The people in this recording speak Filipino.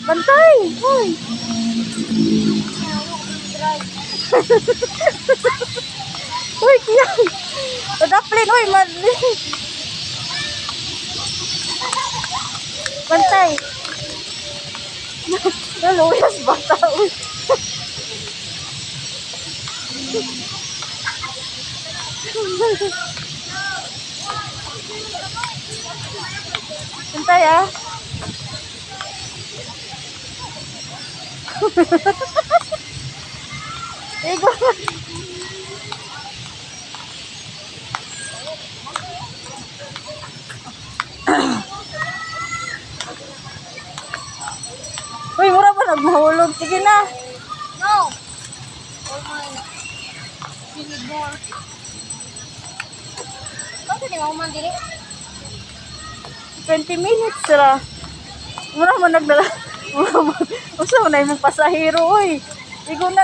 Bantay! Hoy! Uy, kiyang! Padaplin, uy, madli! Bantay! Naluyas bata, uy! Bantay, ah! Igo! Uy, mura ba nagmahulog? Sige na! No. Oh my. You need more. Bakit di mo man dili? 20 minutes sila. Mura mo nagdala. Mura mo. Usa mo na yung pasahero, uy. Igo na.